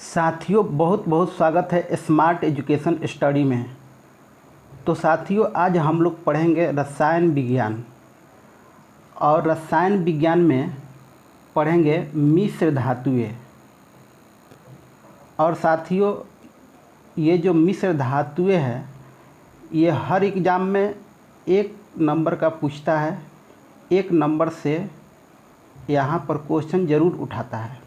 साथियों, बहुत बहुत स्वागत है स्मार्ट एजुकेशन स्टडी में। तो साथियों, आज हम लोग पढ़ेंगे रसायन विज्ञान। और रसायन विज्ञान में पढ़ेंगे मिश्र धातुएं। और साथियों, ये जो मिश्र धातुएं हैं, ये हर एग्ज़ाम में 1 नंबर का पूछता है। 1 नंबर से यहाँ पर क्वेश्चन ज़रूर उठाता है।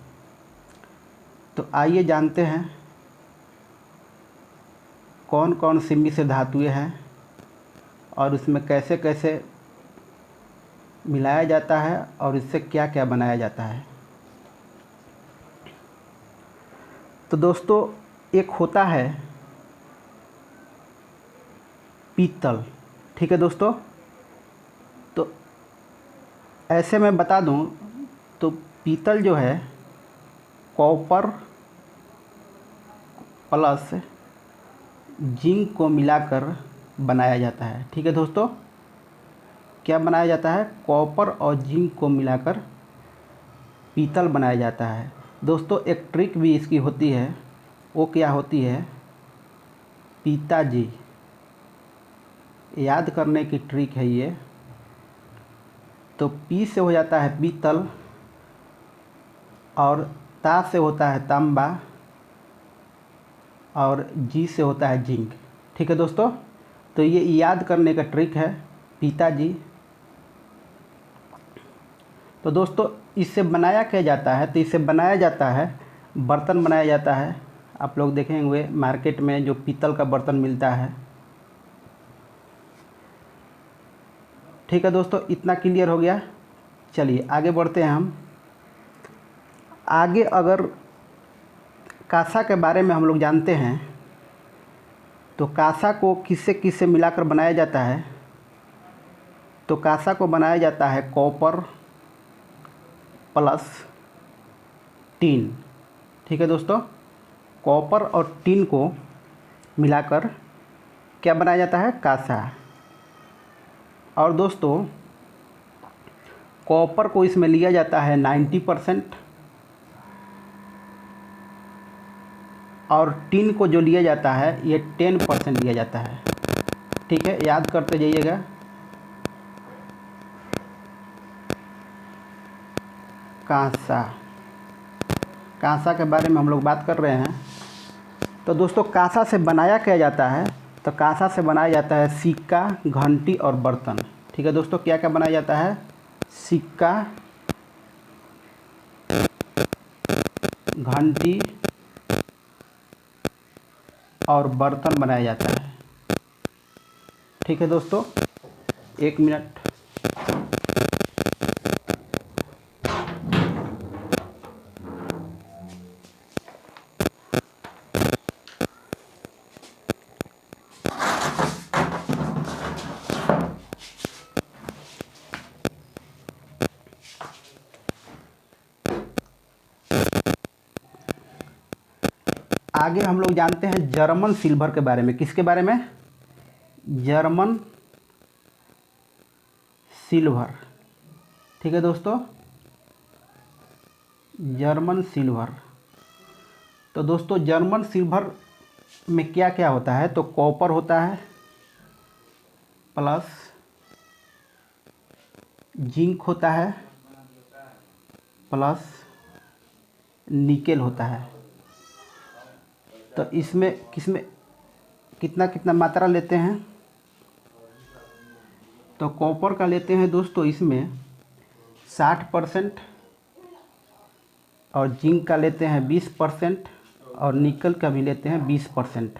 तो आइए जानते हैं कौन कौन सी मिश्र धातुएं हैं और उसमें कैसे कैसे मिलाया जाता है और इससे क्या क्या बनाया जाता है। तो दोस्तों, एक होता है पीतल। ठीक है दोस्तों, तो ऐसे मैं बता दूं तो पीतल जो है कॉपर प्लस जिंक को मिलाकर बनाया जाता है। ठीक है दोस्तों, क्या बनाया जाता है? कॉपर और जिंक को मिलाकर पीतल बनाया जाता है। दोस्तों, एक ट्रिक भी इसकी होती है। वो क्या होती है? पिताजी, याद करने की ट्रिक है ये। तो पी से हो जाता है पीतल और ता से होता है तांबा और जी से होता है जिंक। ठीक है दोस्तों, तो ये याद करने का ट्रिक है, पिताजी। तो दोस्तों, इससे बनाया क्या जाता है? तो इससे बनाया जाता है, बर्तन बनाया जाता है। आप लोग देखेंगे मार्केट में जो पीतल का बर्तन मिलता है। ठीक है दोस्तों, इतना क्लियर हो गया। चलिए आगे बढ़ते हैं हम। आगे अगर कांसा के बारे में हम लोग जानते हैं तो कांसा को किससे किससे मिलाकर बनाया जाता है? तो कांसा को बनाया जाता है कॉपर प्लस टीन। ठीक है दोस्तों, कॉपर और टीन को मिलाकर क्या बनाया जाता है? कांसा। और दोस्तों, कॉपर को इसमें लिया जाता है 90% और टीन को जो लिया जाता है ये 10% लिया जाता है। ठीक है, याद करते जाइएगा। कांसा, कांसा के बारे में हम लोग बात कर रहे हैं। तो दोस्तों, कांसा से बनाया क्या जाता है? तो कांसा से बनाया जाता है सिक्का, घंटी और बर्तन। ठीक है दोस्तों, क्या क्या बनाया जाता है? सिक्का, घंटी और बर्तन बनाया जाता है। ठीक है दोस्तों, 1 मिनट। आगे हम लोग जानते हैं जर्मन सिल्वर के बारे में। किसके बारे में? German silver. ठीक है दोस्तों, जर्मन सिल्वर। तो दोस्तों, जर्मन सिल्वर में क्या क्या होता है? तो कॉपर होता है प्लस जिंक होता है प्लस निकेल होता है। तो इसमें किसमें कितना कितना मात्रा लेते हैं? तो कॉपर का लेते हैं दोस्तों इसमें 60% और जिंक का लेते हैं 20% और निकल का भी लेते हैं 20%।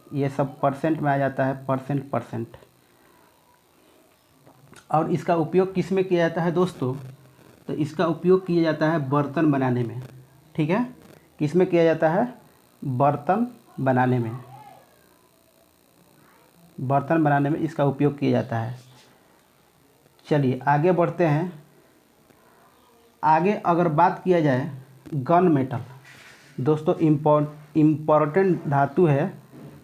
ये सब परसेंट में आ जाता है, परसेंट। और इसका उपयोग किस में किया जाता है दोस्तों? तो इसका उपयोग किया जाता है बर्तन बनाने में। ठीक है, किस में किया जाता है? बर्तन बनाने में। बर्तन बनाने में इसका उपयोग किया जाता है। चलिए आगे बढ़ते हैं। आगे अगर बात किया जाए गन मेटल, दोस्तों इम्पोर्टेंट धातु है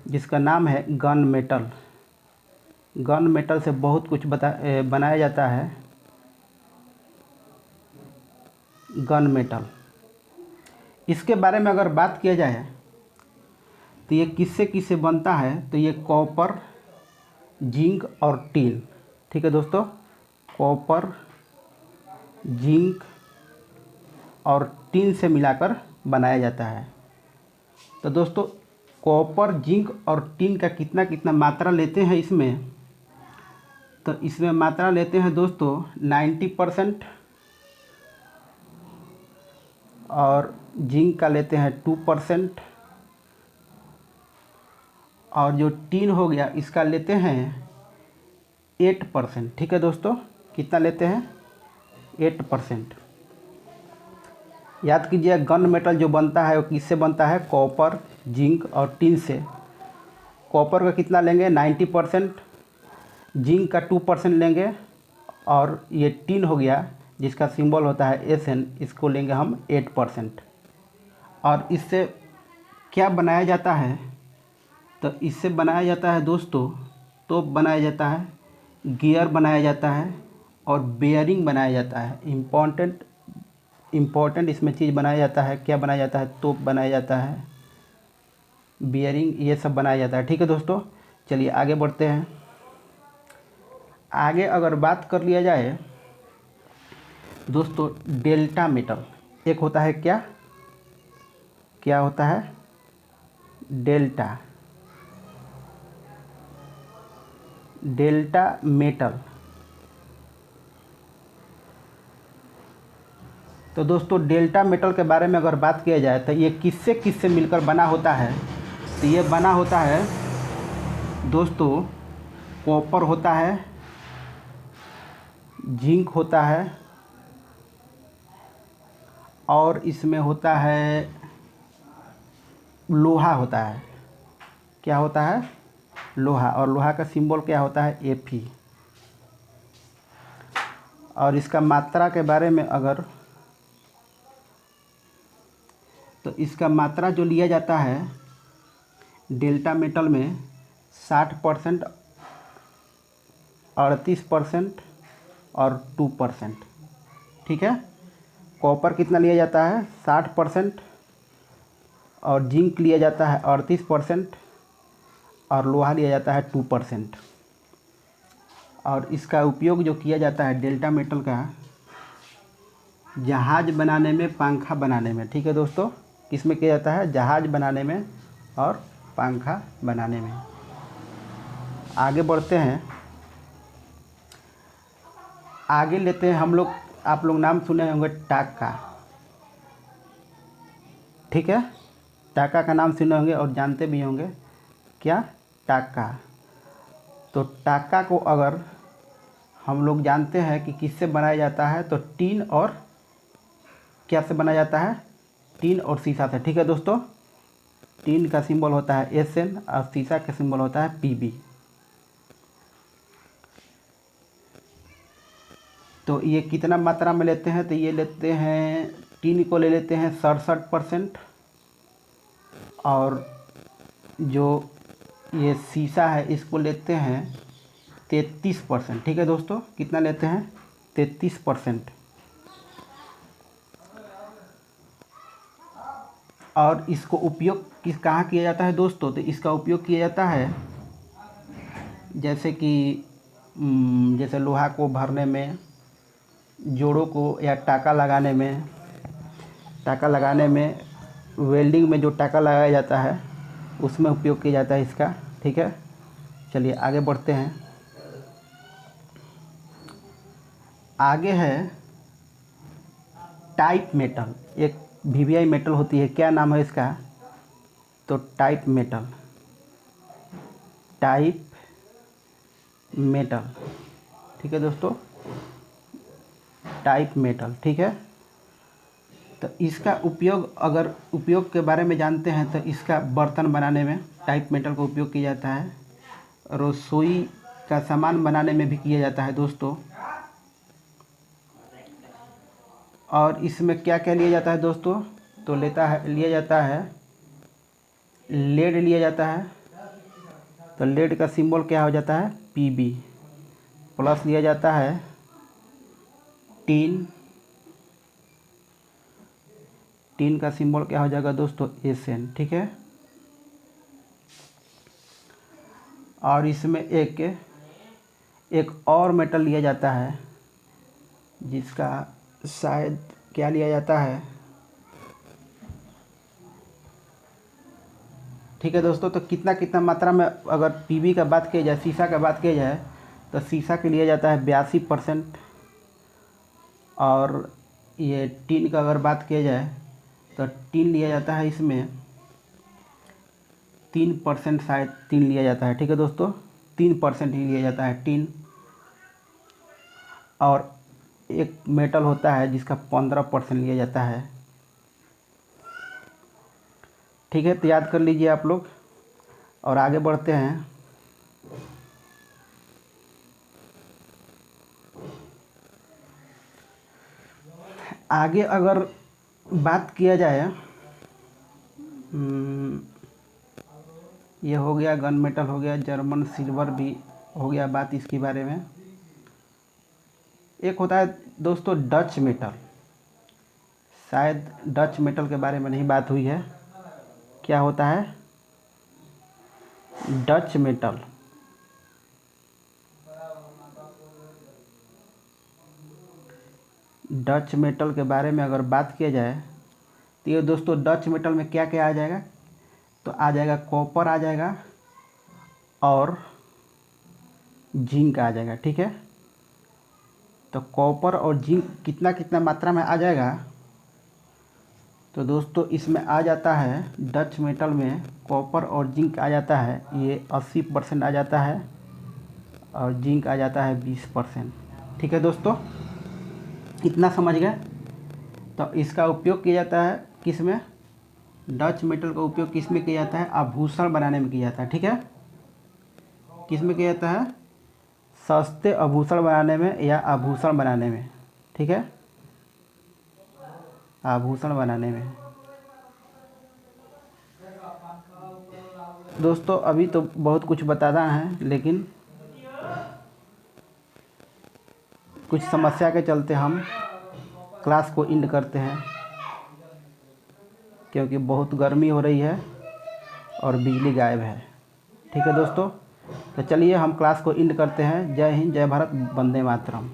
जिसका नाम है गन मेटल। गन मेटल से बहुत कुछ बनाया जाता है। गन मेटल इसके बारे में अगर बात किया जाए तो ये किससे किससे बनता है, तो ये कॉपर, जिंक और टिन। ठीक है दोस्तों, कॉपर, जिंक और टिन से मिलाकर बनाया जाता है। तो दोस्तों कॉपर, जिंक और टिन का कितना कितना मात्रा लेते हैं इसमें, तो इसमें मात्रा लेते हैं दोस्तों 90%, और जिंक का लेते हैं 2%, और जो टिन हो गया इसका लेते हैं 8%। ठीक है दोस्तों, कितना लेते हैं, 8%। याद कीजिए गन मेटल जो बनता है वो किससे बनता है, कॉपर, जिंक और टिन से। कॉपर का कितना लेंगे 90%, जिंक का 2% लेंगे, और ये टिन हो गया जिसका सिंबल होता है SN, इसको लेंगे हम 8%। और इससे क्या बनाया जाता है, तो इससे बनाया जाता है दोस्तों तोप बनाया जाता है, गियर बनाया जाता है और बेयरिंग बनाया जाता है। इम्पोर्टेंट इसमें चीज़ बनाया जाता है, क्या बनाया जाता है, तोप बनाया जाता है, बियरिंग, ये सब बनाया जाता है। ठीक है दोस्तों, चलिए आगे बढ़ते हैं। आगे अगर बात कर लिया जाए दोस्तों डेल्टा मेटल, एक होता है क्या क्या होता है, डेल्टा मेटल। तो दोस्तों डेल्टा मेटल के बारे में अगर बात किया जाए तो ये किससे किससे मिलकर बना होता है, तो ये बना होता है दोस्तों कॉपर होता है, जिंक होता है, और इसमें होता है लोहा होता है। क्या होता है, लोहा, और लोहा का सिंबल क्या होता है, Fe। और इसका मात्रा के बारे में अगर, तो इसका मात्रा जो लिया जाता है डेल्टा मेटल में 60%, 38% और 2%। ठीक है, कॉपर कितना लिया जाता है 60%, और जिंक लिया जाता है 38%, और लोहा लिया जाता है 2%। और इसका उपयोग जो किया जाता है डेल्टा मेटल का जहाज़ बनाने में, पंखा बनाने में। ठीक है दोस्तों, किसमें किया जाता है, जहाज़ बनाने में और पंखा बनाने में। आगे बढ़ते हैं, आगे लेते हैं हम लोग, आप लोग नाम सुने होंगे टाका। ठीक है, टाका का नाम सुने होंगे और जानते भी होंगे, क्या, टाका। तो टाका को अगर हम लोग जानते हैं कि किससे बनाया जाता है, तो टीन और क्या से बनाया जाता है, टीन और शीशा से। ठीक है दोस्तों, टीन का सिंबल होता है SN और शीशा का सिंबल होता है PB। तो ये कितना मात्रा में लेते हैं, तो ये लेते हैं, टीन को ले लेते हैं 67%, और जो ये शीशा है इसको लेते हैं 33%। ठीक है दोस्तों, कितना लेते हैं, 33%। और इसको उपयोग किस कहाँ किया जाता है दोस्तों, तो इसका उपयोग किया जाता है जैसे कि जैसे लोहा को भरने में, जोड़ों को या टाका लगाने में, वेल्डिंग में जो टाका लगाया जाता है उसमें उपयोग किया जाता है इसका। ठीक है, चलिए आगे बढ़ते हैं। आगे है टाइप मेटल, एक VVI मेटल होती है, क्या नाम है इसका, तो टाइप मेटल, ठीक है दोस्तों, टाइप मेटल। ठीक है, तो इसका उपयोग, अगर उपयोग के बारे में जानते हैं तो इसका बर्तन बनाने में टाइप मेटल का उपयोग किया जाता है, रसोई का सामान बनाने में भी किया जाता है दोस्तों। और इसमें क्या क्या लिया जाता है दोस्तों, तो लिया जाता है लेड लिया जाता है, तो लेड का सिंबल क्या हो जाता है, PB। प्लस लिया जाता है टीन, टीन का सिंबल क्या हो जाएगा दोस्तों, SN, ठीक है। और इसमें एक और मेटल लिया जाता है जिसका शायद क्या लिया जाता है, ठीक है दोस्तों। तो कितना कितना मात्रा में अगर पीबी का बात किया जाए, सीसा का बात किया जाए, तो सीसा के लिया जाता है 82%। और ये टीन का अगर बात किया जाए तो टीन लिया जाता है इसमें 3%, शायद 3 लिया जाता है, ठीक है दोस्तों। 3% ही लिया जाता है टीन। और एक मेटल होता है जिसका 15% लिया जाता है, ठीक है। तो याद कर लीजिए आप लोग, और आगे बढ़ते हैं। आगे अगर बात किया जाए, ये हो गया गन मेटल, हो गया जर्मन सिल्वर भी हो गया बात इसके बारे में। एक होता है दोस्तों डच मेटल, शायद डच मेटल के बारे में नहीं बात हुई है। क्या होता है डच मेटल? डच मेटल के बारे में अगर बात किया जाए तो ये दोस्तों डच मेटल में क्या क्या आ जाएगा, तो आ जाएगा कॉपर आ जाएगा और जिंक आ जाएगा, ठीक है। तो कॉपर और जिंक कितना कितना मात्रा में आ जाएगा, तो दोस्तों इसमें आ जाता है डच मेटल में कॉपर और जिंक आ जाता है, ये 80% आ जाता है, और जिंक आ जाता है 20%, ठीक है दोस्तों। इतना समझ गए। तो इसका उपयोग किया जाता है किस में, डच मेटल का उपयोग किस में किया जाता है, आभूषण बनाने में किया जाता है, ठीक है। किस में किया जाता है, सस्ते आभूषण बनाने में या आभूषण बनाने में, ठीक है, आभूषण बनाने में। दोस्तों अभी तो बहुत कुछ बताना है, लेकिन कुछ समस्या के चलते हम क्लास को एंड करते हैं, क्योंकि बहुत गर्मी हो रही है और बिजली गायब है, ठीक है दोस्तों। तो चलिए हम क्लास को एंड करते हैं। जय हिंद, जय भारत, वंदे मातरम।